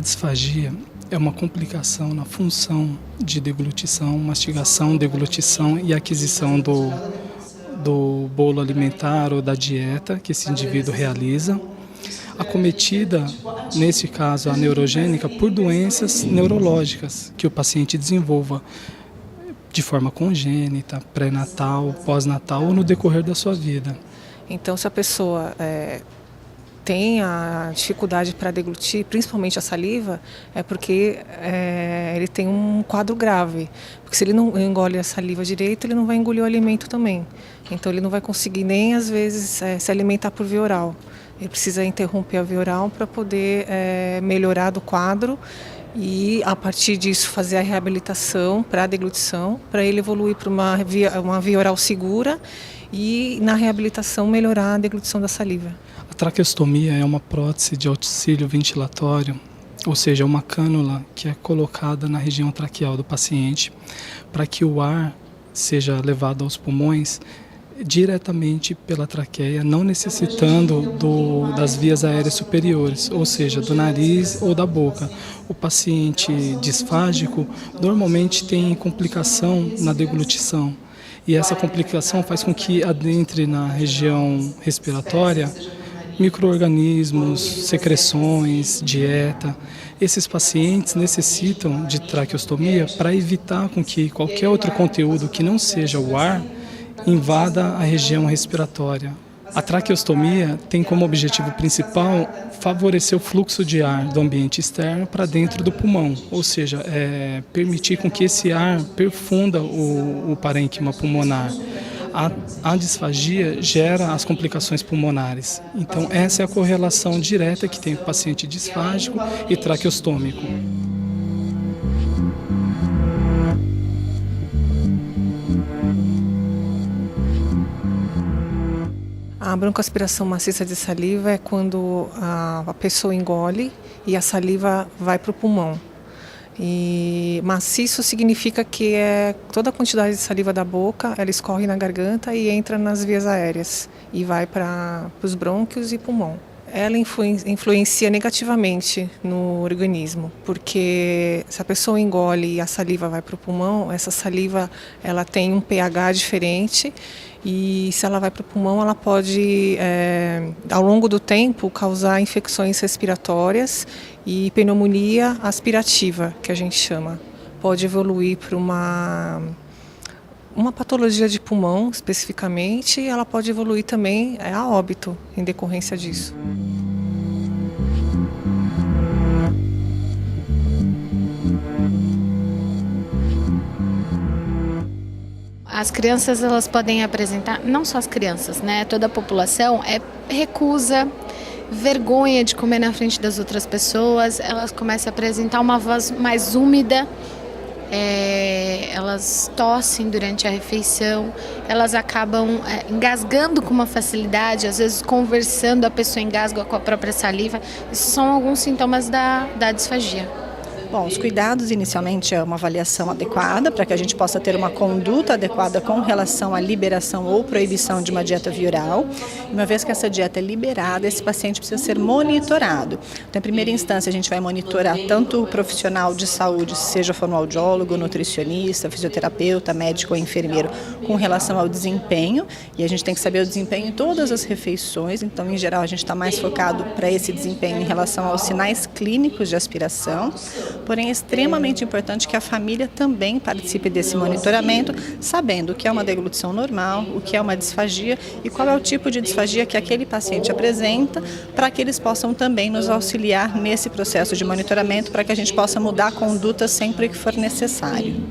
disfagia é uma complicação na função de deglutição, mastigação, deglutição e aquisição do bolo alimentar ou da dieta que esse indivíduo realiza, acometida, nesse caso, a neurogênica, por doenças neurológicas que o paciente desenvolva de forma congênita, pré-natal, pós-natal ou no decorrer da sua vida. Então, se a pessoa tem a dificuldade para deglutir, principalmente a saliva, é porque ele tem um quadro grave. Porque se ele não engole a saliva direito, ele não vai engolir o alimento também. Então ele não vai conseguir nem, às vezes, se alimentar por via oral. Ele precisa interromper a via oral para poder melhorar do quadro e, a partir disso, fazer a reabilitação para a deglutição, para ele evoluir para uma via oral segura e, na reabilitação, melhorar a deglutição da saliva. A traqueostomia é uma prótese de auxílio ventilatório, ou seja, uma cânula que é colocada na região traqueal do paciente para que o ar seja levado aos pulmões diretamente pela traqueia, não necessitando das vias aéreas superiores, ou seja, do nariz ou da boca. O paciente disfágico normalmente tem complicação na deglutição e essa complicação faz com que adentre na região respiratória micro-organismos, secreções, dieta. Esses pacientes necessitam de traqueostomia para evitar com que qualquer outro conteúdo que não seja o ar invada a região respiratória. A traqueostomia tem como objetivo principal favorecer o fluxo de ar do ambiente externo para dentro do pulmão, ou seja, permitir com que esse ar perfunda o parênquima pulmonar. A disfagia gera as complicações pulmonares. Então, essa é a correlação direta que tem o paciente disfágico e traqueostômico. A broncoaspiração maciça de saliva é quando a pessoa engole e a saliva vai para o pulmão. E maciço significa que toda a quantidade de saliva da boca, ela escorre na garganta e entra nas vias aéreas e vai para os brônquios e pulmão. Ela influencia negativamente no organismo, porque se a pessoa engole e a saliva vai para o pulmão, essa saliva ela tem um pH diferente e se ela vai para o pulmão, ela pode, ao longo do tempo, causar infecções respiratórias e pneumonia aspirativa, que a gente chama. Pode evoluir para uma patologia de pulmão, especificamente, e ela pode evoluir também a óbito em decorrência disso. As crianças, elas podem apresentar, não só as crianças, né? Toda a população recusa, vergonha de comer na frente das outras pessoas, elas começam a apresentar uma voz mais úmida, elas tossem durante a refeição, elas acabam engasgando com uma facilidade, às vezes conversando, a pessoa engasga com a própria saliva. Isso são alguns sintomas da disfagia. Bom, os cuidados inicialmente é uma avaliação adequada para que a gente possa ter uma conduta adequada com relação à liberação ou proibição de uma dieta via oral. Uma vez que essa dieta é liberada, esse paciente precisa ser monitorado. Então, em primeira instância, a gente vai monitorar tanto o profissional de saúde, seja fonoaudiólogo, nutricionista, fisioterapeuta, médico ou enfermeiro, com relação ao desempenho. E a gente tem que saber o desempenho em todas as refeições. Então, em geral, a gente está mais focado para esse desempenho em relação aos sinais clínicos de aspiração. Porém, é extremamente importante que a família também participe desse monitoramento, sabendo o que é uma deglutição normal, o que é uma disfagia e qual é o tipo de disfagia que aquele paciente apresenta, para que eles possam também nos auxiliar nesse processo de monitoramento, para que a gente possa mudar a conduta sempre que for necessário.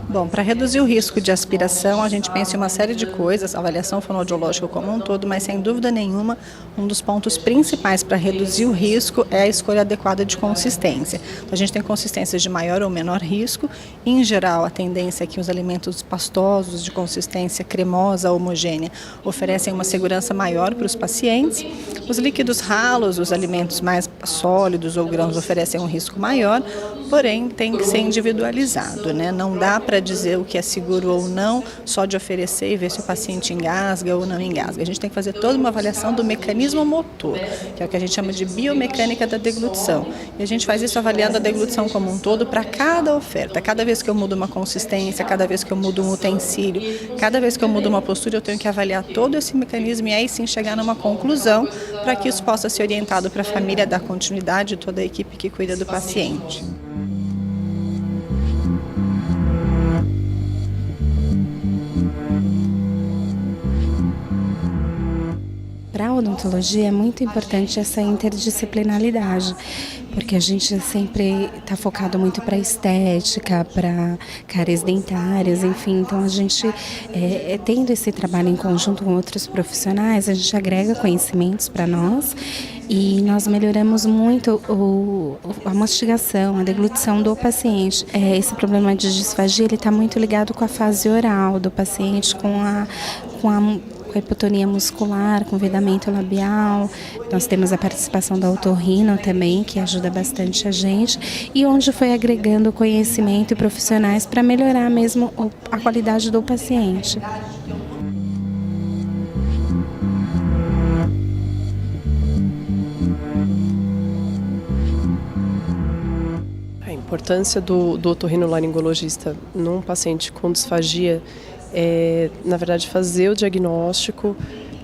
Bom, para reduzir o risco de aspiração, a gente pensa em uma série de coisas, avaliação fonoaudiológica como um todo, mas sem dúvida nenhuma, um dos pontos principais para reduzir o risco é a escolha adequada de consistência. Então, a gente tem consistências de maior ou menor risco, e, em geral, a tendência é que os alimentos pastosos de consistência cremosa, homogênea, oferecem uma segurança maior para os pacientes. Os líquidos ralos, os alimentos mais sólidos ou grãos oferecem um risco maior, porém tem que ser individualizado, né? Não dá para dizer o que é seguro ou não, só de oferecer e ver se o paciente engasga ou não engasga. A gente tem que fazer toda uma avaliação do mecanismo motor, que é o que a gente chama de biomecânica da deglutição. E a gente faz isso avaliando a deglutição como um todo para cada oferta. Cada vez que eu mudo uma consistência, cada vez que eu mudo um utensílio, cada vez que eu mudo uma postura, eu tenho que avaliar todo esse mecanismo e aí sim chegar numa conclusão para que isso possa ser orientado para a família, dar continuidade, toda a equipe que cuida do paciente. Para a odontologia é muito importante essa interdisciplinaridade, porque a gente sempre está focado muito para estética, para cáries dentárias, enfim. Então a gente, tendo esse trabalho em conjunto com outros profissionais, a gente agrega conhecimentos para nós e nós melhoramos muito a mastigação, a deglutição do paciente. Esse problema de disfagia está muito ligado com a fase oral do paciente, com a hipotonia muscular, com vedamento labial. Nós temos a participação da otorrino também, que ajuda bastante a gente, e onde foi agregando conhecimento e profissionais para melhorar mesmo a qualidade do paciente. A importância do otorrinolaringologista num paciente com disfagia é, na verdade, fazer o diagnóstico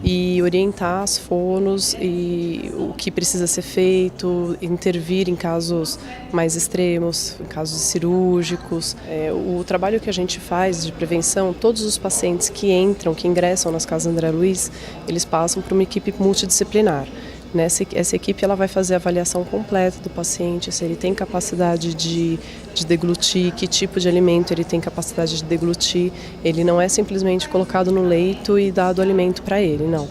e orientar as fonos e o que precisa ser feito, intervir em casos mais extremos, em casos cirúrgicos. O trabalho que a gente faz de prevenção, todos os pacientes que ingressam nas casas André Luiz, eles passam por uma equipe multidisciplinar. Essa equipe ela vai fazer a avaliação completa do paciente, se ele tem capacidade de deglutir, que tipo de alimento ele tem capacidade de deglutir. Ele não é simplesmente colocado no leito e dado alimento para ele, não.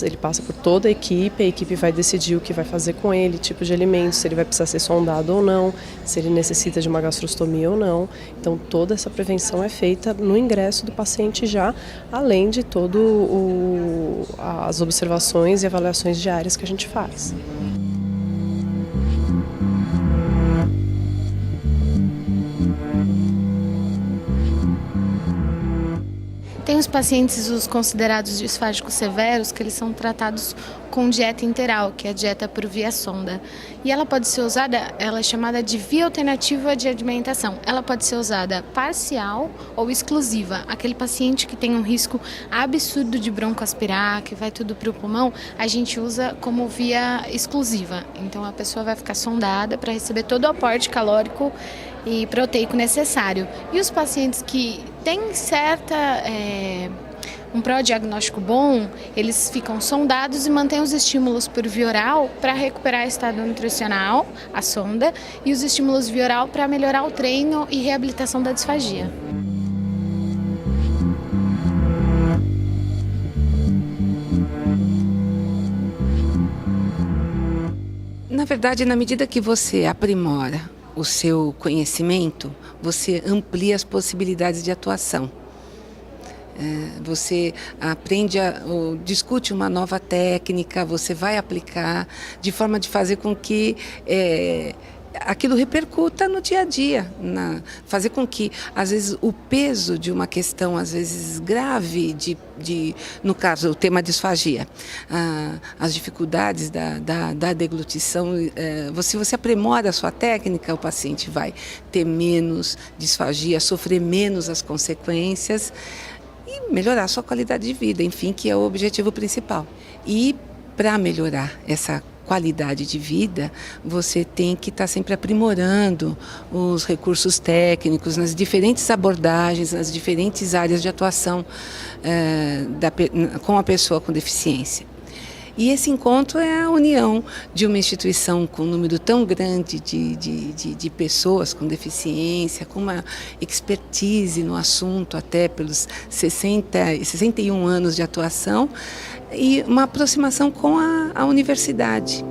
Ele passa por toda a equipe vai decidir o que vai fazer com ele, tipo de alimento, se ele vai precisar ser sondado ou não, se ele necessita de uma gastrostomia ou não. Então toda essa prevenção é feita no ingresso do paciente já, além de as observações e avaliações diárias que a gente faz. Tem os pacientes, os considerados disfágicos severos, que eles são tratados com dieta interal, que é a dieta por via sonda. E ela pode ser usada, ela é chamada de via alternativa de alimentação. Ela pode ser usada parcial ou exclusiva. Aquele paciente que tem um risco absurdo de broncoaspirar, que vai tudo para o pulmão, a gente usa como via exclusiva. Então a pessoa vai ficar sondada para receber todo o aporte calórico e proteico necessário. E os pacientes que têm um pró-diagnóstico bom, eles ficam sondados e mantêm os estímulos por via oral para recuperar o estado nutricional, a sonda, e os estímulos via oral para melhorar o treino e reabilitação da disfagia. Na verdade, na medida que você aprimora o seu conhecimento, você amplia as possibilidades de atuação. Você aprende, discute uma nova técnica, você vai aplicar de forma de fazer com que aquilo repercuta no dia a dia, fazer com que, às vezes, o peso de uma questão, às vezes, grave, no caso, o tema disfagia, as dificuldades da deglutição, se você aprimora a sua técnica, o paciente vai ter menos disfagia, sofrer menos as consequências e melhorar a sua qualidade de vida, enfim, que é o objetivo principal. E para melhorar essa qualidade de vida, você tem que estar sempre aprimorando os recursos técnicos nas diferentes abordagens, nas diferentes áreas de atuação com a pessoa com deficiência. E esse encontro é a união de uma instituição com um número tão grande de pessoas com deficiência, com uma expertise no assunto, até pelos 61 anos de atuação, e uma aproximação com a universidade.